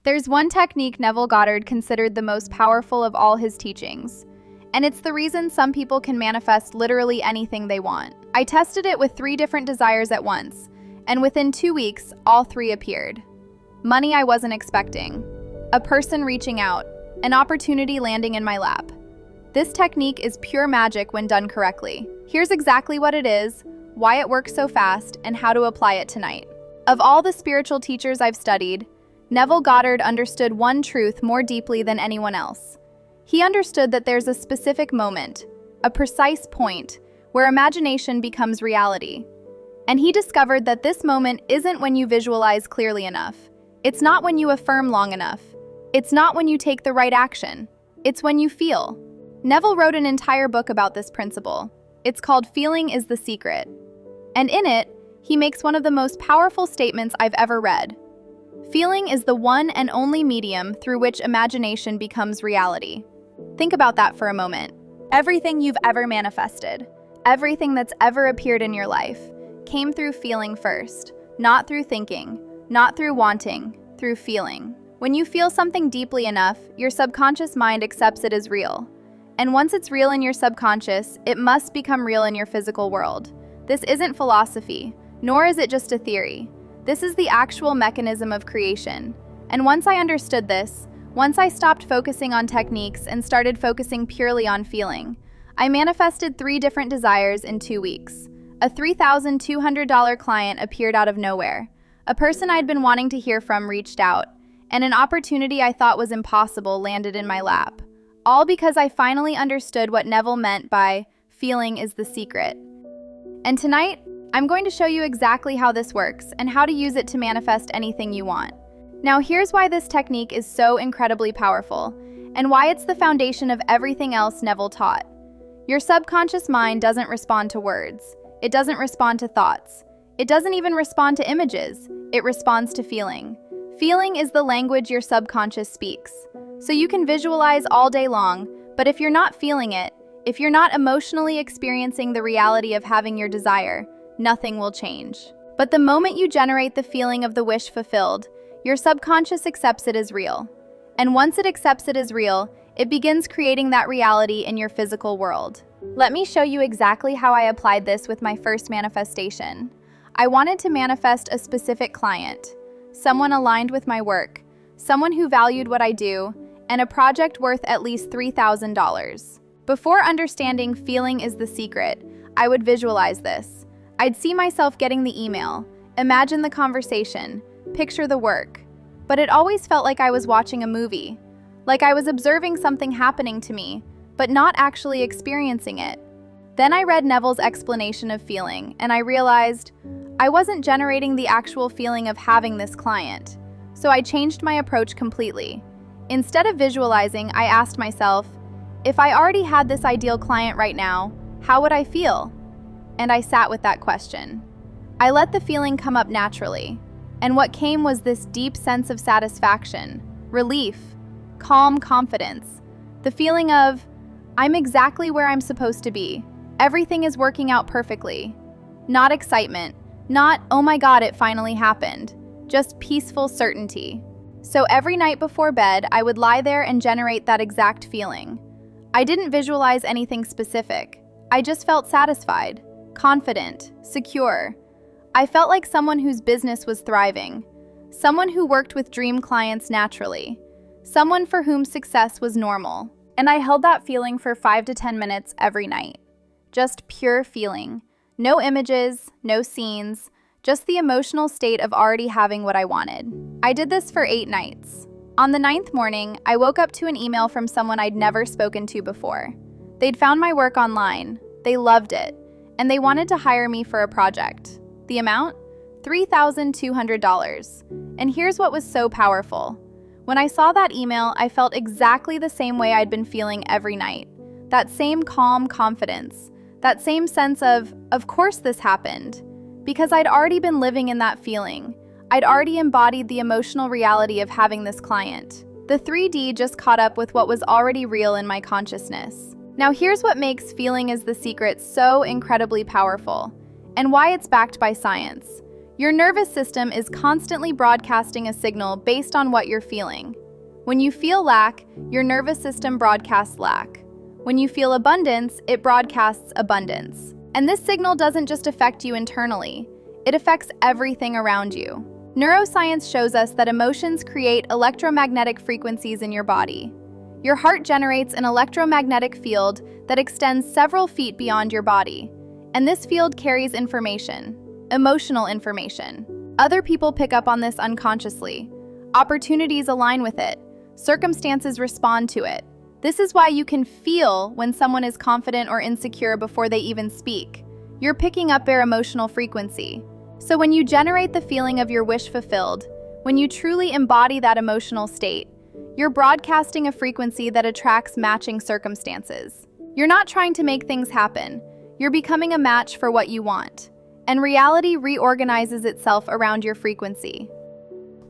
There's one technique Neville Goddard considered the most powerful of all his teachings, and it's the reason some people can manifest literally anything they want. I tested it with 3 different desires at once, and within 2 weeks, all 3 appeared. Money I wasn't expecting, a person reaching out, an opportunity landing in my lap. This technique is pure magic when done correctly. Here's exactly what it is, why it works so fast, and how to apply it tonight. Of all the spiritual teachers I've studied, Neville Goddard understood one truth more deeply than anyone else. He understood that there's a specific moment, a precise point, where imagination becomes reality. And he discovered that this moment isn't when you visualize clearly enough. It's not when you affirm long enough. It's not when you take the right action. It's when you feel. Neville wrote an entire book about this principle. It's called Feeling is the Secret. And in it, he makes one of the most powerful statements I've ever read. Feeling is the one and only medium through which imagination becomes reality. Think about that for a moment. Everything you've ever manifested, everything that's ever appeared in your life, came through feeling first, not through thinking, not through wanting, through feeling. When you feel something deeply enough, your subconscious mind accepts it as real. And once it's real in your subconscious, it must become real in your physical world. This isn't philosophy, nor is it just a theory. This is the actual mechanism of creation. And once I understood this, once I stopped focusing on techniques and started focusing purely on feeling, I manifested 3 different desires in 2 weeks. A $3,200 client appeared out of nowhere. A person I'd been wanting to hear from reached out, and an opportunity I thought was impossible landed in my lap. All because I finally understood what Neville meant by feeling is the secret. And tonight, I'm going to show you exactly how this works and how to use it to manifest anything you want. Now here's why this technique is so incredibly powerful, and why it's the foundation of everything else Neville taught. Your subconscious mind doesn't respond to words. It doesn't respond to thoughts. It doesn't even respond to images. It responds to feeling. Feeling is the language your subconscious speaks. So you can visualize all day long, but if you're not feeling it, if you're not emotionally experiencing the reality of having your desire, nothing will change. But the moment you generate the feeling of the wish fulfilled, your subconscious accepts it as real. And once it accepts it as real, it begins creating that reality in your physical world. Let me show you exactly how I applied this with my first manifestation. I wanted to manifest a specific client, someone aligned with my work, someone who valued what I do, and a project worth at least $3,000. Before understanding feeling is the secret, I would visualize this. I'd see myself getting the email, imagine the conversation, picture the work. But it always felt like I was watching a movie, like I was observing something happening to me, but not actually experiencing it. Then I read Neville's explanation of feeling, and I realized I wasn't generating the actual feeling of having this client. So I changed my approach completely. Instead of visualizing, I asked myself, if I already had this ideal client right now, how would I feel? And I sat with that question. I let the feeling come up naturally, and what came was this deep sense of satisfaction, relief, calm confidence, the feeling of, I'm exactly where I'm supposed to be. Everything is working out perfectly. Not excitement, not, oh my God, it finally happened. Just peaceful certainty. So every night before bed, I would lie there and generate that exact feeling. I didn't visualize anything specific. I just felt satisfied, confident, secure. I felt like someone whose business was thriving, someone who worked with dream clients naturally, someone for whom success was normal. And I held that feeling for 5 to 10 minutes every night. Just pure feeling. No images, no scenes, just the emotional state of already having what I wanted. I did this for 8 nights. On the 9th morning, I woke up to an email from someone I'd never spoken to before. They'd found my work online, they loved it, and they wanted to hire me for a project. The amount? $3,200. And here's what was so powerful. When I saw that email, I felt exactly the same way I'd been feeling every night. That same calm confidence. That same sense of course this happened. Because I'd already been living in that feeling. I'd already embodied the emotional reality of having this client. The 3D just caught up with what was already real in my consciousness. Now here's what makes feeling is the secret so incredibly powerful, and why it's backed by science. Your nervous system is constantly broadcasting a signal based on what you're feeling. When you feel lack, your nervous system broadcasts lack. When you feel abundance, it broadcasts abundance. And this signal doesn't just affect you internally, it affects everything around you. Neuroscience shows us that emotions create electromagnetic frequencies in your body. Your heart generates an electromagnetic field that extends several feet beyond your body, and this field carries information, emotional information. Other people pick up on this unconsciously. Opportunities align with it. Circumstances respond to it. This is why you can feel when someone is confident or insecure before they even speak. You're picking up their emotional frequency. So when you generate the feeling of your wish fulfilled, when you truly embody that emotional state, you're broadcasting a frequency that attracts matching circumstances. You're not trying to make things happen. You're becoming a match for what you want. And reality reorganizes itself around your frequency.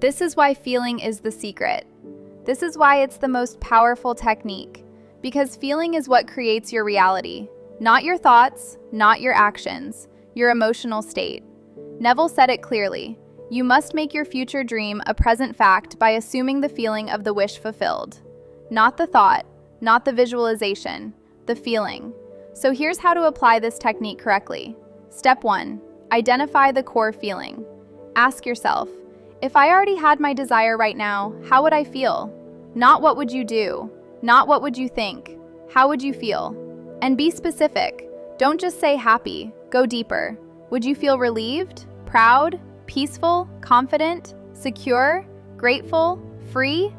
This is why feeling is the secret. This is why it's the most powerful technique. Because feeling is what creates your reality. Not your thoughts, not your actions, your emotional state. Neville said it clearly. You must make your future dream a present fact by assuming the feeling of the wish fulfilled. Not the thought, not the visualization, the feeling. So here's how to apply this technique correctly. Step 1. Identify the core feeling. Ask yourself, if I already had my desire right now, how would I feel? Not what would you do, not what would you think, how would you feel? And be specific. Don't just say happy, go deeper. Would you feel relieved, proud, peaceful, confident, secure, grateful, free?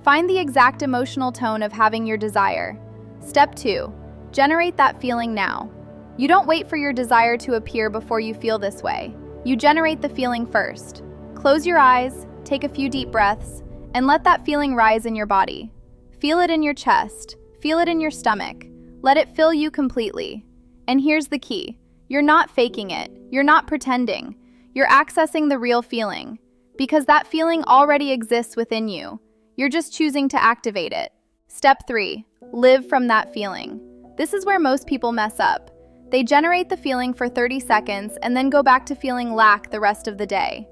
Find the exact emotional tone of having your desire. Step 2. Generate that feeling now. You don't wait for your desire to appear before you feel this way. You generate the feeling first. Close your eyes, take a few deep breaths, and let that feeling rise in your body. Feel it in your chest, feel it in your stomach. Let it fill you completely. And here's the key. You're not faking it. You're not pretending. You're accessing the real feeling. Because that feeling already exists within you. You're just choosing to activate it. Step 3. Live from that feeling. This is where most people mess up. They generate the feeling for 30 seconds and then go back to feeling lack the rest of the day.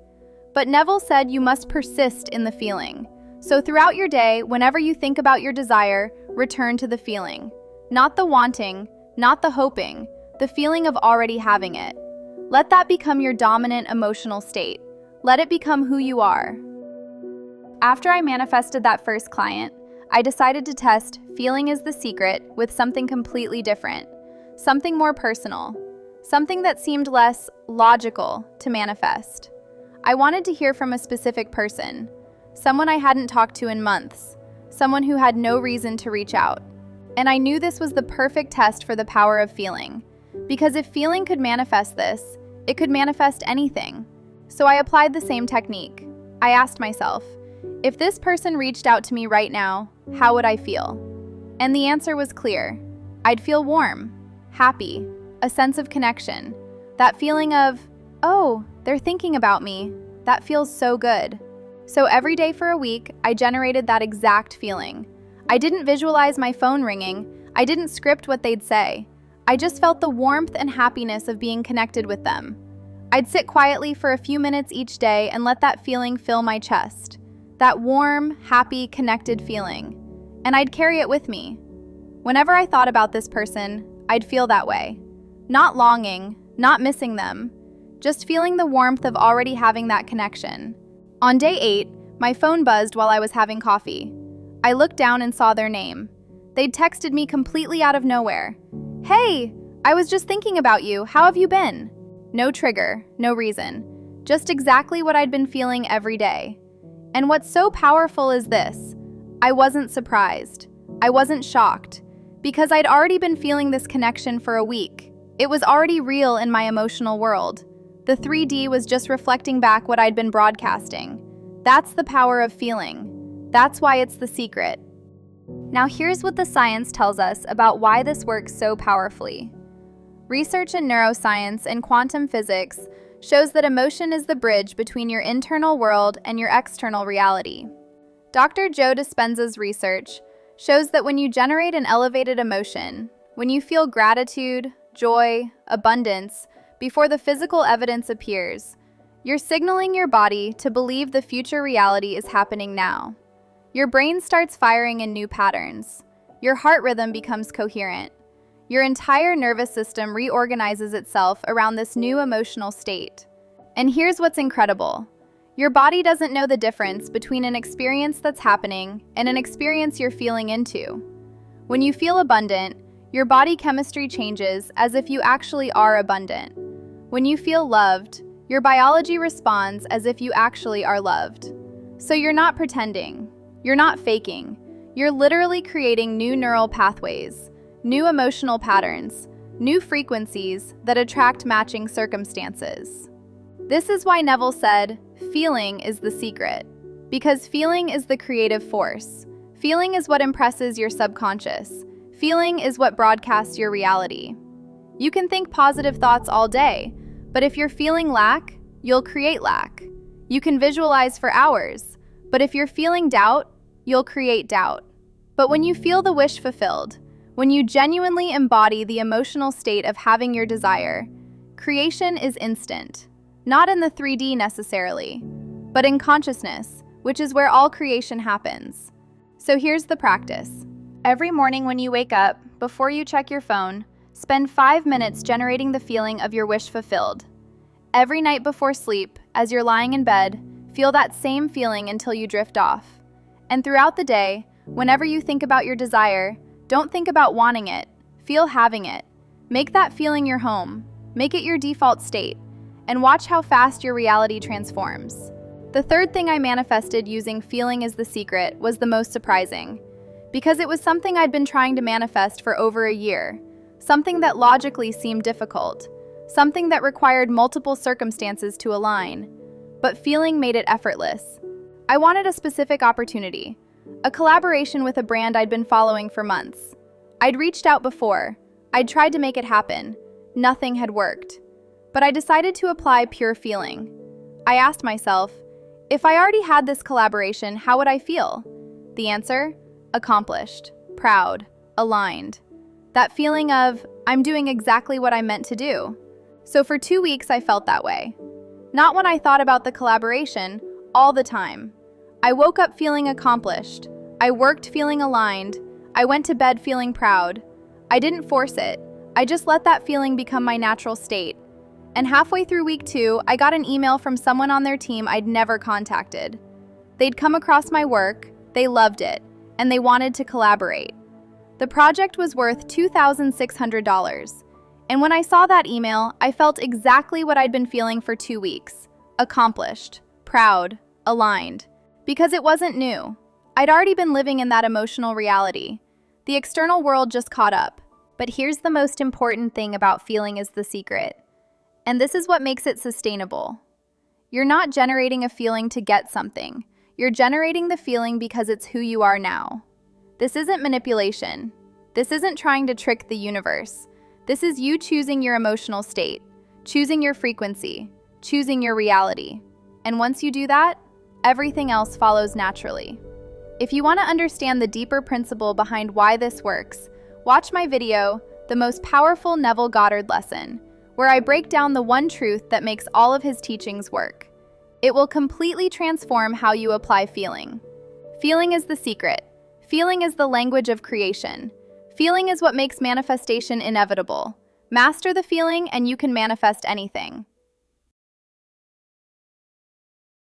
But Neville said you must persist in the feeling. So throughout your day, whenever you think about your desire, return to the feeling. Not the wanting, not the hoping, the feeling of already having it. Let that become your dominant emotional state. Let it become who you are. After I manifested that first client, I decided to test feeling is the secret with something completely different. Something more personal. Something that seemed less logical to manifest. I wanted to hear from a specific person. Someone I hadn't talked to in months. Someone who had no reason to reach out. And I knew this was the perfect test for the power of feeling. Because if feeling could manifest this, it could manifest anything. So I applied the same technique. I asked myself, if this person reached out to me right now, how would I feel? And the answer was clear. I'd feel warm, happy, a sense of connection. That feeling of, oh, they're thinking about me. That feels so good. So every day for a week, I generated that exact feeling. I didn't visualize my phone ringing. I didn't script what they'd say. I just felt the warmth and happiness of being connected with them. I'd sit quietly for a few minutes each day and let that feeling fill my chest. That warm, happy, connected feeling. And I'd carry it with me. Whenever I thought about this person, I'd feel that way. Not longing, not missing them, just feeling the warmth of already having that connection. On day 8, my phone buzzed while I was having coffee. I looked down and saw their name. They'd texted me completely out of nowhere. Hey, I was just thinking about you. How have you been? No trigger, no reason. Just exactly what I'd been feeling every day. And what's so powerful is this. I wasn't surprised. I wasn't shocked. Because I'd already been feeling this connection for a week. It was already real in my emotional world. The 3D was just reflecting back what I'd been broadcasting. That's the power of feeling. That's why it's the secret. Now here's what the science tells us about why this works so powerfully. Research in neuroscience and quantum physics shows that emotion is the bridge between your internal world and your external reality. Dr. Joe Dispenza's research shows that when you generate an elevated emotion, when you feel gratitude, joy, abundance, before the physical evidence appears, You're signaling your body to believe the future reality is happening now. Your brain starts firing in new patterns. Your heart rhythm becomes coherent. Your entire nervous system reorganizes itself around this new emotional state. And here's what's incredible. Your body doesn't know the difference between an experience that's happening and an experience you're feeling into. When you feel abundant, your body chemistry changes as if you actually are abundant. When you feel loved, your biology responds as if you actually are loved. So you're not pretending. You're not faking. You're literally creating new neural pathways, new emotional patterns, new frequencies that attract matching circumstances. This is why Neville said, feeling is the secret. Because feeling is the creative force. Feeling is what impresses your subconscious. Feeling is what broadcasts your reality. You can think positive thoughts all day, but if you're feeling lack, you'll create lack. You can visualize for hours, but if you're feeling doubt, you'll create doubt. But when you feel the wish fulfilled, when you genuinely embody the emotional state of having your desire, creation is instant. Not in the 3D necessarily, but in consciousness, which is where all creation happens. So here's the practice. Every morning when you wake up, before you check your phone, spend 5 minutes generating the feeling of your wish fulfilled. Every night before sleep, as you're lying in bed, feel that same feeling until you drift off. And throughout the day, whenever you think about your desire, don't think about wanting it, feel having it. Make that feeling your home, make it your default state, and watch how fast your reality transforms. The third thing I manifested using feeling is the secret was the most surprising, because it was something I'd been trying to manifest for over a year, something that logically seemed difficult, something that required multiple circumstances to align, but feeling made it effortless. I wanted a specific opportunity, a collaboration with a brand I'd been following for months. I'd reached out before, I'd tried to make it happen, nothing had worked. But I decided to apply pure feeling. I asked myself, if I already had this collaboration, how would I feel? The answer? Accomplished, proud, aligned. That feeling of, I'm doing exactly what I meant to do. So for 2 weeks I felt that way. Not when I thought about the collaboration, all the time. I woke up feeling accomplished. I worked feeling aligned. I went to bed feeling proud. I didn't force it. I just let that feeling become my natural state. And halfway through week 2, I got an email from someone on their team I'd never contacted. They'd come across my work, they loved it, and they wanted to collaborate. The project was worth $2,600. And when I saw that email, I felt exactly what I'd been feeling for 2 weeks. Accomplished, proud, aligned. Because it wasn't new. I'd already been living in that emotional reality. The external world just caught up. But here's the most important thing about feeling is the secret. And this is what makes it sustainable. You're not generating a feeling to get something. You're generating the feeling because it's who you are now. This isn't manipulation. This isn't trying to trick the universe. This is you choosing your emotional state, choosing your frequency, choosing your reality. And once you do that, everything else follows naturally. If you want to understand the deeper principle behind why this works, watch my video, The Most Powerful Neville Goddard Lesson, where I break down the one truth that makes all of his teachings work. It will completely transform how you apply feeling. Feeling is the secret. Feeling is the language of creation. Feeling is what makes manifestation inevitable. Master the feeling and you can manifest anything.